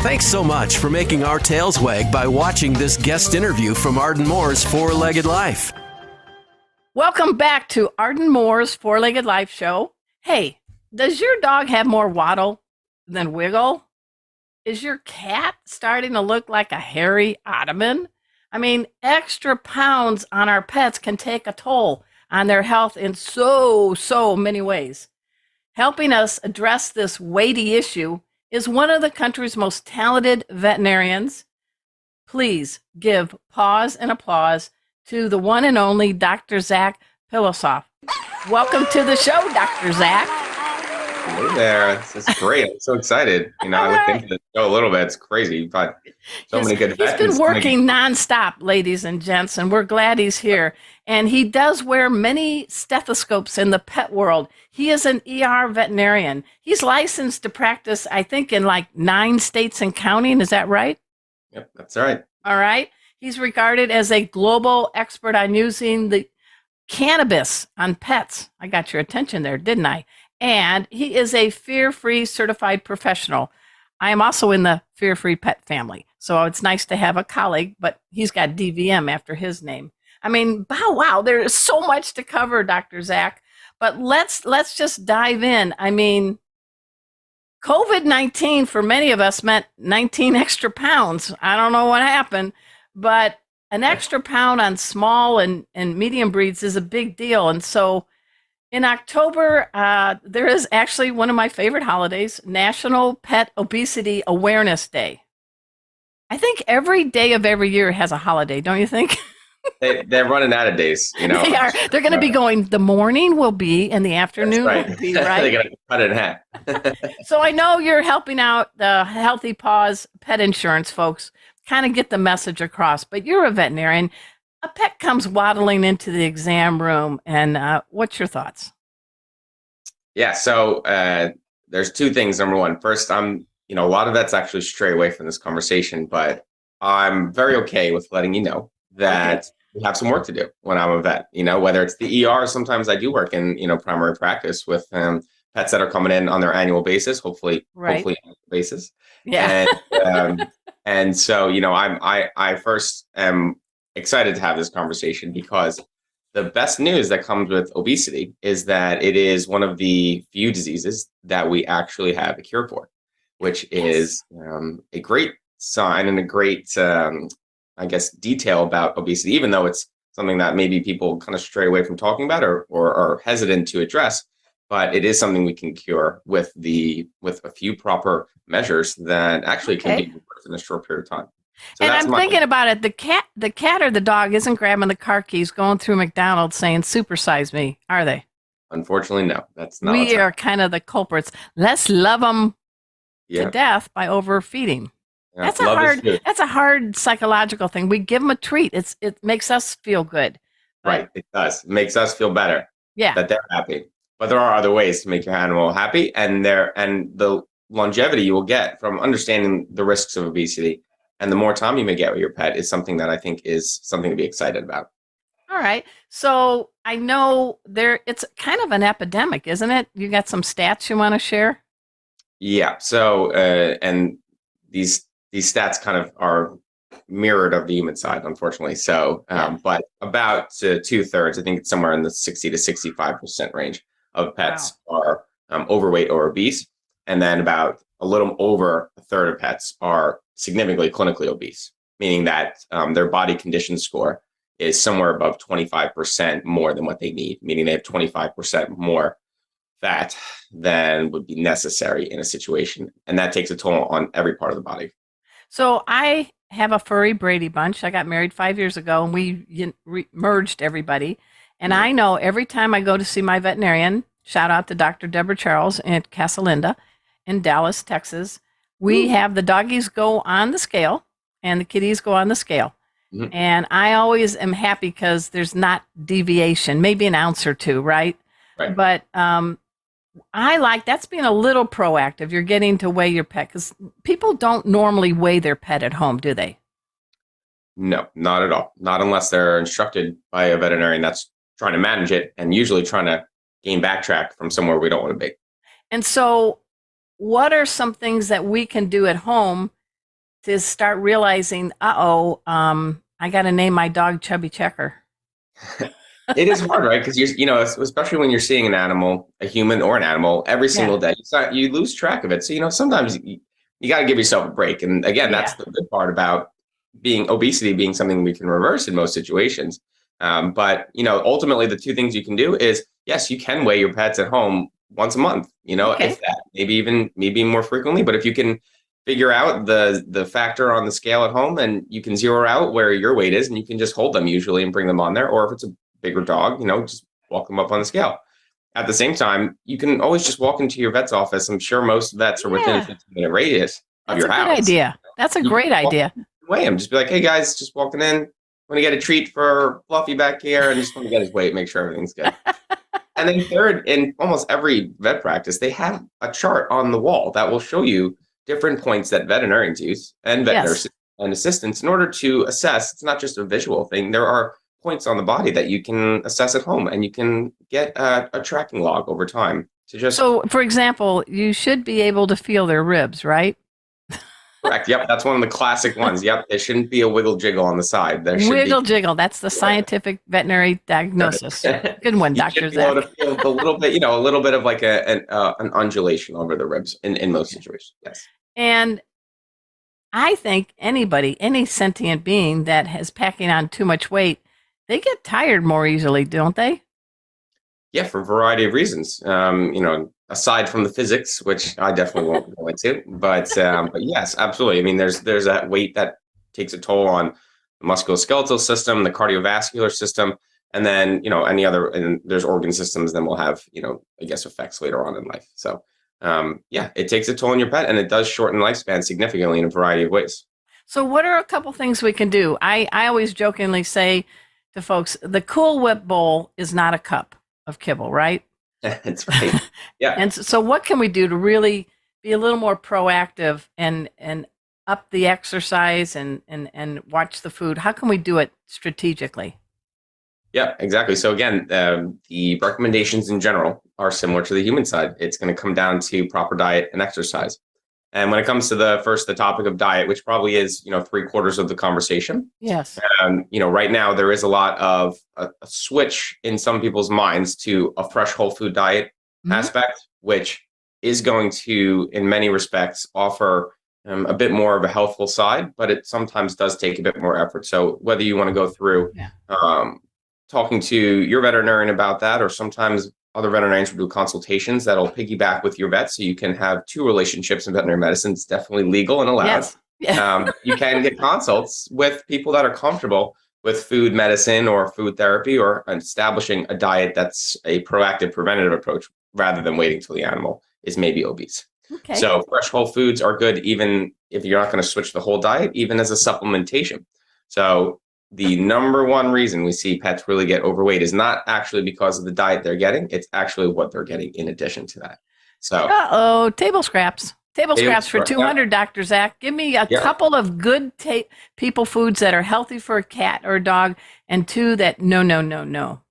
Thanks so much for making our tails wag by watching this guest interview from Arden Moore's Four-Legged Life. Welcome back to Arden Moore's Four-Legged Life show. Hey, does your dog have more waddle than wiggle? Is your cat starting to look like a hairy ottoman? I mean, extra pounds on our pets can take a toll on their health in so many ways. Helping us address this weighty issue is one of the country's most talented veterinarians. Please give pause and applause to the one and only Dr. Zac Pilossoph. Welcome to the show, Dr. Zac. Hey there. This is great. I'm so excited. I looked into the show a little bit. It's crazy. You've got so many good He's been working nonstop, ladies and gents, and we're glad he's here. And he does wear many stethoscopes in the pet world. He is an ER veterinarian. He's licensed to practice, I think, in like 9 states and counting. Is that right? Yep, that's right. All right. He's regarded as a global expert on using the cannabis on pets. I got your attention there, didn't I? And he is a fear-free certified professional. I am also in the fear-free pet family. So it's nice to have a colleague, but he's got DVM after his name. I mean, wow, there is so much to cover, Dr. Zac. But let's just dive in. I mean, COVID-19 for many of us meant 19 extra pounds. I don't know what happened, but an extra pound on small and medium breeds is a big deal. And so in October, there is actually one of my favorite holidays, National Pet Obesity Awareness Day. I think every day of every year has a holiday, don't you think? They're running out of days, They are. They're going to be going, the morning will be and the afternoon will be, right? They're going to cut it in half. So I know you're helping out the Healthy Paws pet insurance folks kind of get the message across, but you're a veterinarian. A pet comes waddling into the exam room, and what's your thoughts? Yeah, so there's 2 things. Number one, first, a lot of vets actually stray away from this conversation, but I'm very okay with letting you know that we have some work to do when I'm a vet. Whether it's the ER, sometimes I do work in primary practice with pets that are coming in on their annual basis, hopefully annual basis. Yeah. And so I first am excited to have this conversation because the best news that comes with obesity is that it is one of the few diseases that we actually have a cure for, which is a great sign and a great detail about obesity, even though it's something that maybe people kind of stray away from talking about or are hesitant to address. But it is something we can cure with a few proper measures that actually can give you birth in a short period of time. So and I'm thinking about it. The cat or the dog isn't grabbing the car keys, going through McDonald's saying, "Supersize me," are they? Unfortunately, no. That's not. We are kind of the culprits. Let's love them to death by overfeeding. Yeah, that's a hard psychological thing. We give them a treat. It makes us feel good. Right. It does. It makes us feel better. Yeah. That they're happy. But there are other ways to make your animal happy, and the longevity you will get from understanding the risks of obesity and the more time you may get with your pet is something that I think is something to be excited about. All right. So I know it's kind of an epidemic, isn't it? You got some stats you want to share? Yeah. So and these stats kind of are mirrored of the human side, unfortunately. So, but about 2/3, I think it's somewhere in the 60 to 65% range of pets are overweight or obese. And then about a little over 1/3 of pets are significantly clinically obese, meaning that their body condition score is somewhere above 25% more than what they need, meaning they have 25% more fat than would be necessary in a situation. And that takes a toll on every part of the body. So I have a furry Brady bunch. I got married 5 years ago, and we merged everybody. And I know every time I go to see my veterinarian, shout out to Dr. Deborah Charles at Casalinda in Dallas, Texas, we have the doggies go on the scale and the kitties go on the scale. Mm-hmm. And I always am happy because there's not deviation, maybe an ounce or two, right? Right. But I like that's being a little proactive. You're getting to weigh your pet because people don't normally weigh their pet at home, do they? No, not at all. Not unless they're instructed by a veterinarian that's trying to manage it and usually trying to gain backtrack from somewhere we don't want to be. And so what are some things that we can do at home to start realizing, I got to name my dog Chubby Checker. It is hard, right? Because especially when you're seeing an animal, a human or an animal, every single day, you lose track of it. So sometimes you got to give yourself a break. And again, that's the good part about obesity being something we can reverse in most situations. But ultimately, the two things you can do is, yes, you can weigh your pets at home once a month. If that, maybe more frequently. But if you can figure out the factor on the scale at home, and you can zero out where your weight is, and you can just hold them usually and bring them on there. Or if it's a bigger dog, just walk them up on the scale. At the same time, you can always just walk into your vet's office. I'm sure most vets are within a 15-minute radius of your house. That's a good idea. That's a great idea. Weigh him. Just be like, hey guys, just walking in. I'm going to get a treat for Fluffy back here, and just want to get his weight, make sure everything's good. And then third, in almost every vet practice, they have a chart on the wall that will show you different points that veterinarians use and vet nurses and assistants in order to assess. It's not just a visual thing. There are points on the body that you can assess at home, and you can get a tracking log over time to just. So, for example, you should be able to feel their ribs, right? Correct. Yep, that's one of the classic ones. Yep, there shouldn't be a wiggle jiggle on the side. There should wiggle jiggle. That's the scientific veterinary diagnosis. Good one, Dr. Zac. A little bit, a little bit of like an undulation over the ribs in most situations. Yes. And I think any sentient being that is packing on too much weight, they get tired more easily, don't they? Yeah, for a variety of reasons. Aside from the physics, which I definitely won't go into, but yes, absolutely. I mean, there's that weight that takes a toll on the musculoskeletal system, the cardiovascular system, and then any other, and there's organ systems. Then we'll have I guess effects later on in life. So it takes a toll on your pet, and it does shorten lifespan significantly in a variety of ways. So, what are a couple things we can do? I always jokingly say to folks, the Cool Whip bowl is not a cup of kibble, right? That's right. Yeah. And so what can we do to really be a little more proactive and up the exercise and watch the food? How can we do it strategically? Yeah, exactly. So again, the recommendations in general are similar to the human side. It's going to come down to proper diet and exercise. And when it comes to the topic of diet, which probably is, 3/4 of the conversation. Yes. Right now there is a lot of a switch in some people's minds to a fresh whole food diet aspect, which is going to, in many respects, offer a bit more of a healthful side, but it sometimes does take a bit more effort. So whether you want to go through talking to your veterinarian about that, or sometimes other veterinarians will do consultations that'll piggyback with your vet, so you can have two relationships in veterinary medicine. It's definitely legal and allowed. Yes. Yeah. You can get consults with people that are comfortable with food medicine or food therapy, or establishing a diet that's a proactive preventative approach rather than waiting till the animal is maybe obese. Okay. So fresh whole foods are good, even if you're not going to switch the whole diet, even as a supplementation. So the number one reason we see pets really get overweight is not actually because of the diet they're getting. It's actually what they're getting in addition to that. So, table scraps. Table scraps for 200, Dr. Zac. Give me a couple of good people foods that are healthy for a cat or a dog, and two that no.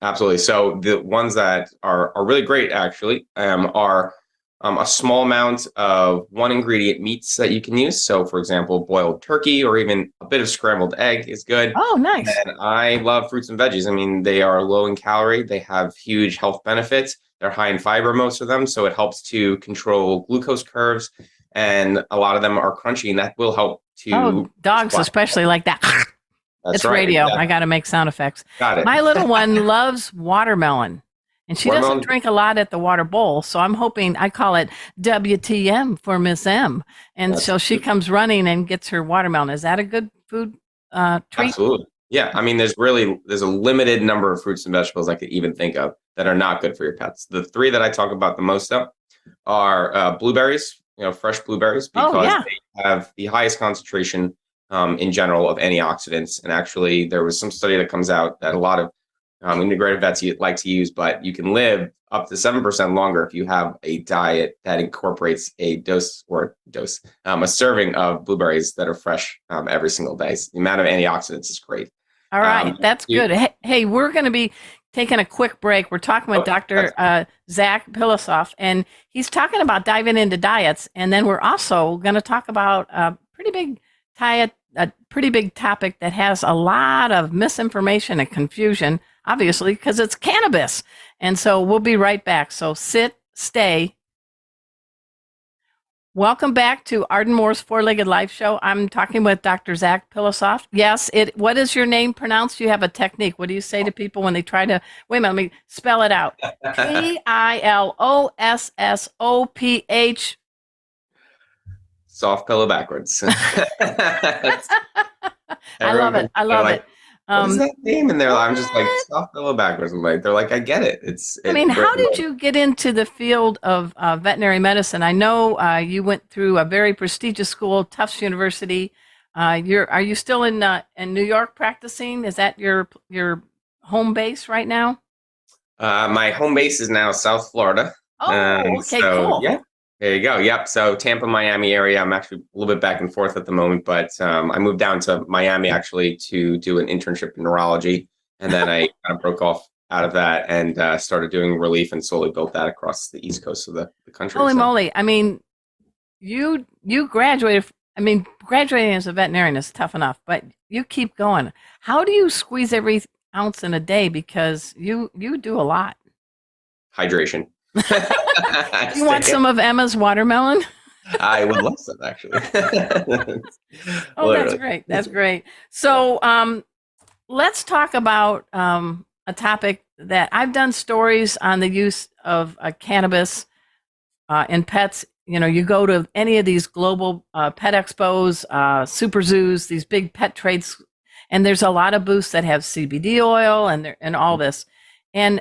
Absolutely. So the ones that are really great actually are a small amount of one ingredient meats that you can use. So for example, boiled turkey or even a bit of scrambled egg is good. Oh, nice. And I love fruits and veggies. I mean, they are low in calorie. They have huge health benefits. They're high in fiber, most of them. So it helps to control glucose curves. And a lot of them are crunchy, and that will help to. Oh, dogs especially like that. That's it's right. radio. Yeah. I got to make sound effects. Got it. My little one loves watermelon. And she doesn't drink a lot at the water bowl. So I'm hoping, I call it WTM for Miss M. And so she comes running and gets her watermelon. Is that a good food treat? Absolutely. Yeah. I mean, there's a limited number of fruits and vegetables I could even think of that are not good for your pets. The three that I talk about the most of are blueberries, fresh blueberries, because they have the highest concentration in general of antioxidants. And actually, there was some study that comes out that a lot of integrative vets like to use, but you can live up to 7% longer if you have a diet that incorporates a serving of blueberries that are fresh every single day. So the amount of antioxidants is great. All right, that's good. Hey, we're going to be taking a quick break. We're talking with Dr. Zac Pilossoph, and he's talking about diving into diets, and then we're also going to talk about a pretty big topic that has a lot of misinformation and confusion, obviously, because it's cannabis. And so we'll be right back. So stay. Welcome back to Arden Moore's Four-Legged Life Show. I'm talking with Dr. Zac Pilossoph. Yes, what is your name pronounced? You have a technique. What do you say to people when they try to, wait a minute, let me spell it out. Pilossoph. Soft pillow backwards. I love it. I love it. What is that name? And I'm just like, soft pillow backwards. I'm like, they're like, I get it. I mean, how did you get into the field of veterinary medicine? I know you went through a very prestigious school, Tufts University. Are you still in New York practicing? Is that your home base right now? My home base is now South Florida. Oh, okay, cool. Yeah. There you go. Yep. So Tampa, Miami area. I'm actually a little bit back and forth at the moment, but I moved down to Miami actually to do an internship in neurology, and then I kind of broke off out of that and started doing relief and slowly built that across the east coast of the country. Holy moly! I mean, you graduated. I mean, graduating as a veterinarian is tough enough, but you keep going. How do you squeeze every ounce in a day? Because you do a lot. Hydration. You want some of Emma's watermelon? I would love some, actually. Oh, that's great. That's great. So let's talk about a topic that I've done stories on the use of cannabis in pets. You know, you go to any of these global pet expos, super zoos, these big pet trades, and there's a lot of booths that have CBD oil and all this. And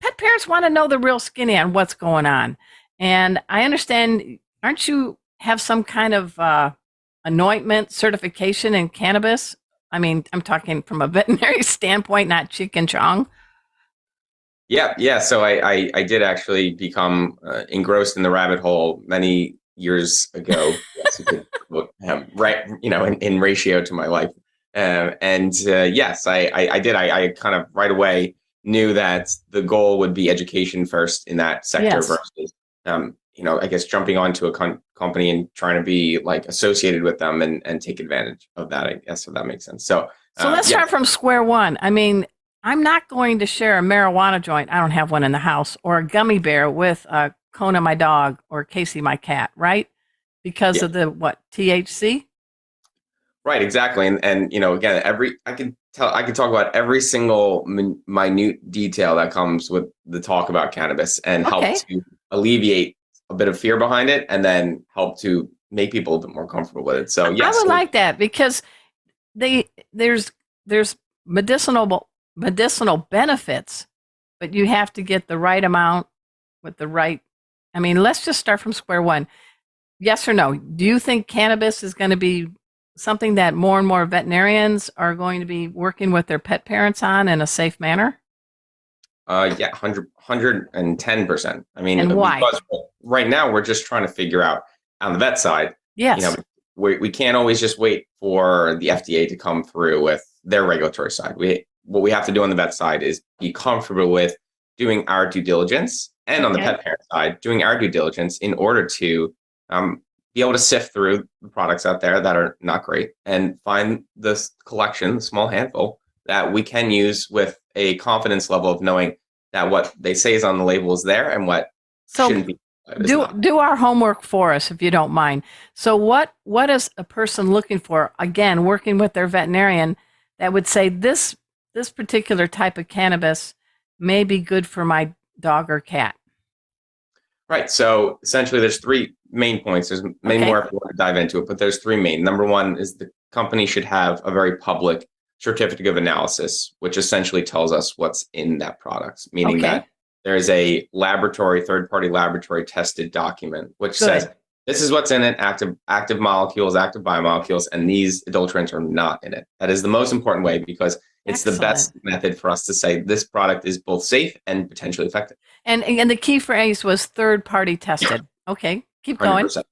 pet parents want to know the real skinny on what's going on. And I understand, aren't you have some kind of anointment certification in cannabis? I mean, I'm talking from a veterinary standpoint, not cheek and chong. Yeah. So I did actually become engrossed in the rabbit hole many years ago. Yes, you could look, right, in ratio to my life. Yes, I did. I kind of right away knew that the goal would be education first in that sector versus, I guess jumping onto a company and trying to be like associated with them and take advantage of that, I guess, if that makes sense. So let's start from square one. I mean, I'm not going to share a marijuana joint. I don't have one in the house, or a gummy bear with Kona, my dog, or Casey, my cat, right? Because of the THC? Right, exactly. And again, I could talk about every single minute detail that comes with the talk about cannabis and help to alleviate a bit of fear behind it, and then help to make people a bit more comfortable with it. So yes, I would like that, because there's medicinal benefits, but you have to get the right amount with the right. I mean, let's just start from square one. Yes or no? Do you think cannabis is going to be something that more and more veterinarians are going to be working with their pet parents on in a safe manner? Yeah, 110%. I mean, and why? Because right now we're just trying to figure out on the vet side. Yes. We can't always just wait for the FDA to come through with their regulatory side. What we have to do on the vet side is be comfortable with doing our due diligence, and on the pet parent side, doing our due diligence in order to be able to sift through the products out there that are not great and find this collection, small handful, that we can use with a confidence level of knowing that what they say is on the label is there and what shouldn't be. Do our homework for us, if you don't mind. So what is a person looking for, again, working with their veterinarian, that would say this particular type of cannabis may be good for my dog or cat? Right. So essentially there's three main points. There's many more if you want to dive into it, but there's three main. Number one is the company should have a very public certificate of analysis, which essentially tells us what's in that product, meaning that there's a third-party laboratory tested document, which says this is what's in it, active molecules, active biomolecules, and these adulterants are not in it. That is the most important way, because it's the best method for us to say this product is both safe and potentially effective. And the key phrase was third-party tested. Okay, keep going. 100%.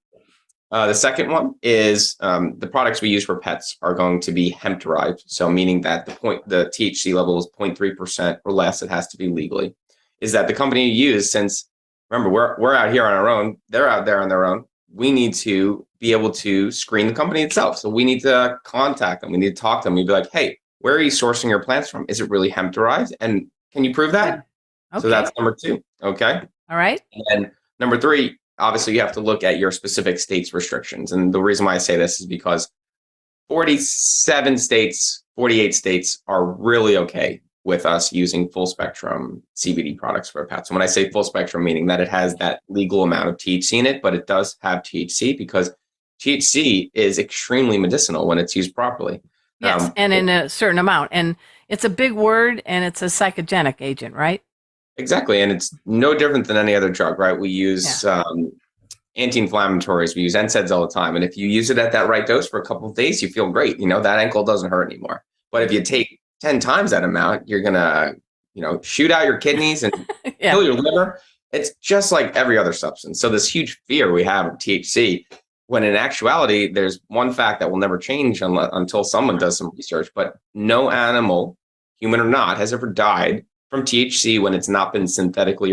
The second one is the products we use for pets are going to be hemp derived. So meaning that the THC level is 0.3% or less. It has to be legally. Is that the company you use, since remember, we're out here on our own, they're out there on their own. We need to be able to screen the company itself. So we need to contact them. We need to talk to them. We'd be like, hey, where are you sourcing your plants from? Is it really hemp derived? And can you prove that? Okay. So that's number 2. Okay. All right. And then number 3, obviously you have to look at your specific state's restrictions. And the reason why I say this is because 47 states, 48 states are really okay with us using full spectrum CBD products for pets. And when I say full spectrum, meaning that it has that legal amount of THC in it, but it does have THC because THC is extremely medicinal when it's used properly. Yes, and in a certain amount. And it's a big word, and it's a psychogenic agent, right? Exactly. And it's no different than any other drug, right? We use anti-inflammatories. We use NSAIDs all the time. And if you use it at that right dose for a couple of days, you feel great. That ankle doesn't hurt anymore. But if you take 10 times that amount, you're going to, shoot out your kidneys and kill your liver. It's just like every other substance. So this huge fear we have of THC, when in actuality, there's one fact that will never change until someone does some research, but no animal, human or not, has ever died from THC when it's not been synthetically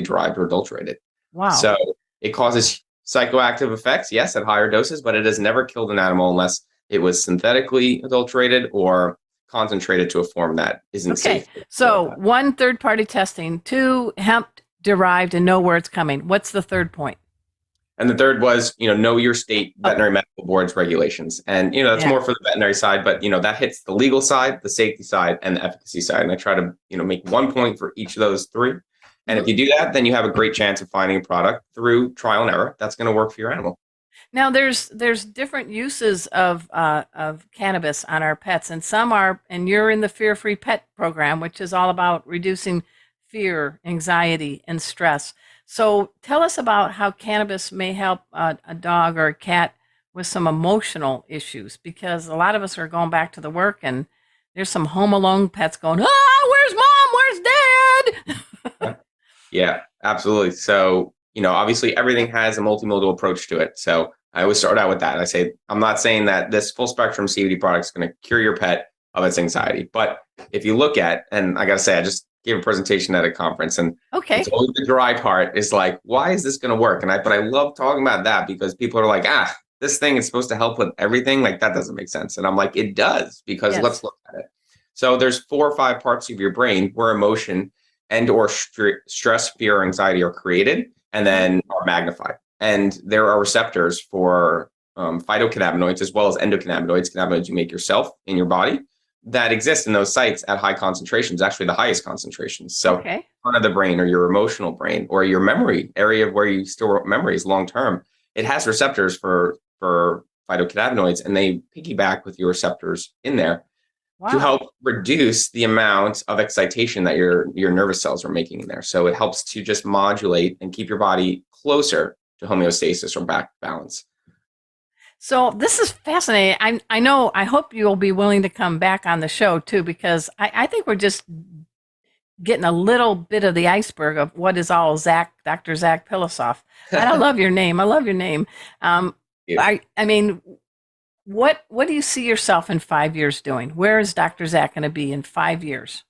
derived or adulterated. Wow. So it causes psychoactive effects, yes, at higher doses, but it has never killed an animal unless it was synthetically adulterated or concentrated to a form that isn't safe. So 1, third-party testing, 2, hemp derived and know where it's coming. What's the third point? And the third was, know your state veterinary medical board's regulations. And, that's more for the veterinary side, but, that hits the legal side, the safety side, and the efficacy side. And I try to, make 1 point for each of those 3. And if you do that, then you have a great chance of finding a product through trial and error that's going to work for your animal. Now, there's different uses of cannabis on our pets, and some are, and you're in the Fear-Free Pet program, which is all about reducing fear, anxiety, and stress. So tell us about how cannabis may help a dog or a cat with some emotional issues, because a lot of us are going back to the work, and there's some home alone pets going, where's mom? Where's dad? Yeah, absolutely. So, obviously everything has a multimodal approach to it. So I always start out with that. I say, I'm not saying that this full spectrum CBD product is going to cure your pet of its anxiety. But if you look at, and I got to say, I just gave a presentation at a conference, and it's always the dry part is like, why is this going to work? But I love talking about that because people are like, this thing is supposed to help with everything. Like, that doesn't make sense. And I'm like, it does, because let's look at it. So there's 4 or 5 parts of your brain where emotion and or stress, fear, or anxiety are created and then are magnified. And there are receptors for phytocannabinoids as well as endocannabinoids, cannabinoids you make yourself in your body, that exist in those sites at high concentrations, actually the highest concentrations. So part of the brain, or your emotional brain, or your memory area where you store memories long term, it has receptors for phytocannabinoids, and they piggyback with your receptors in there to help reduce the amount of excitation that your nervous cells are making in there. So it helps to just modulate and keep your body closer to homeostasis or back balance. So this is fascinating. I hope you'll be willing to come back on the show too, because I think we're just getting a little bit of the iceberg of what is all Dr. Zac Pilossoph. And I love your name. I mean, what do you see yourself in 5 years doing? Where is Dr. Zac going to be in 5 years?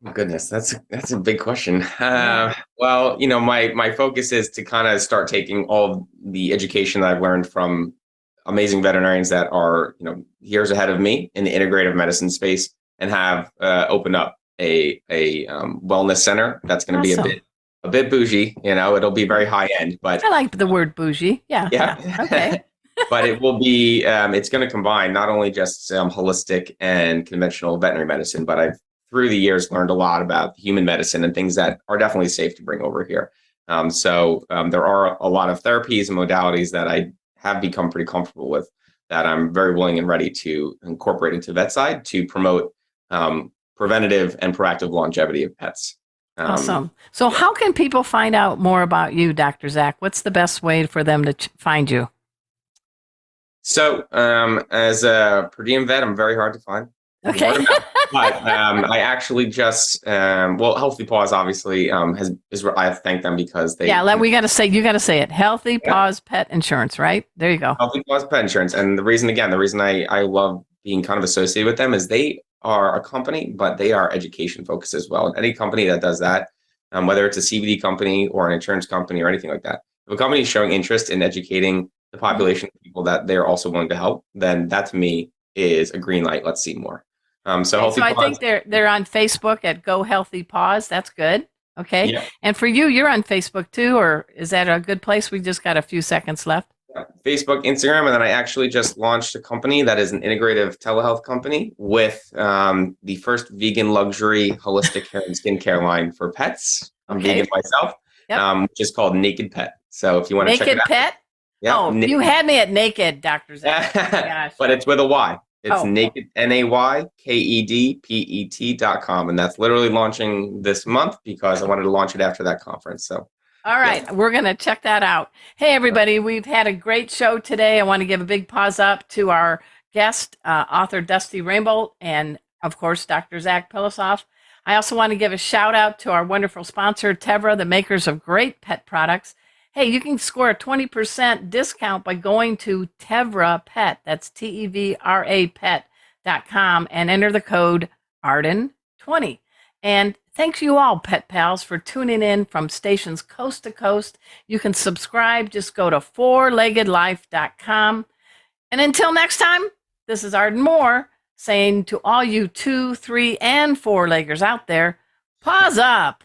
Oh, goodness, that's a big question. Well, my focus is to kind of start taking all the education that I've learned from amazing veterinarians that are, years ahead of me in the integrative medicine space, and have opened up a wellness center that's going to be a bit bougie. It'll be very high end, but I like the word bougie. Yeah. Okay. But it will be, it's going to combine not only just holistic and conventional veterinary medicine, but I've through the years learned a lot about human medicine and things that are definitely safe to bring over here. So there are a lot of therapies and modalities that I have become pretty comfortable with, that I'm very willing and ready to incorporate into vet side to promote preventative and proactive longevity of pets. Awesome. So how can people find out more about you, Dr. Zac? What's the best way for them to find you? So as a per diem vet, I'm very hard to find. Okay. But I actually just, Healthy Paws obviously I thank them because they. Yeah, you got to say it. Healthy Paws Pet Insurance, right? There you go. Healthy Paws Pet Insurance. And the reason I love being kind of associated with them is they are a company, but they are education focused as well. And any company that does that, whether it's a CBD company or an insurance company or anything like that, If a company is showing interest in educating the population of people that they're also willing to help, then that to me is a green light. Let's see more. So Healthy So I Paws. think they're on Facebook at Go Healthy Paws. That's good. Okay. Yeah. And for you're on Facebook too, or is that a good place? We just got a few seconds left. Facebook, Instagram, and then I actually just launched a company that is an integrative telehealth company with the first vegan luxury holistic hair and skincare line for pets. I'm vegan myself, which is called Naked Pet. So if you want to check it out. Naked Pet? Yeah. You had me at Naked, Dr. Zac. Gosh. But it's with a Y. It's naked, NAYKEDPET.com. And that's literally launching this month because I wanted to launch it after that conference. So. All right, we're going to check that out. Hey, everybody, we've had a great show today. I want to give a big pause up to our guest, author Dusty Rainbow, and, of course, Dr. Zac Pilossoph. I also want to give a shout out to our wonderful sponsor, Tevra, the makers of great pet products. Hey, you can score a 20% discount by going to Tevra Pet, that's TEVRA Pet.com, and enter the code Arden20. And thanks you all, Pet Pals, for tuning in from stations coast to coast. You can subscribe. Just go to fourleggedlife.com. And until next time, this is Arden Moore saying to all you 2, 3, and 4-leggers out there, paws up.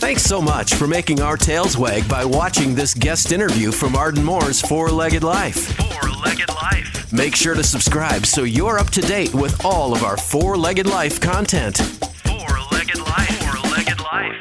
Thanks so much for making our tails wag by watching this guest interview from Arden Moore's Four-Legged Life. Four-Legged Life. Make sure to subscribe so you're up to date with all of our Four-Legged Life content. Four-Legged Life. Four-Legged Life.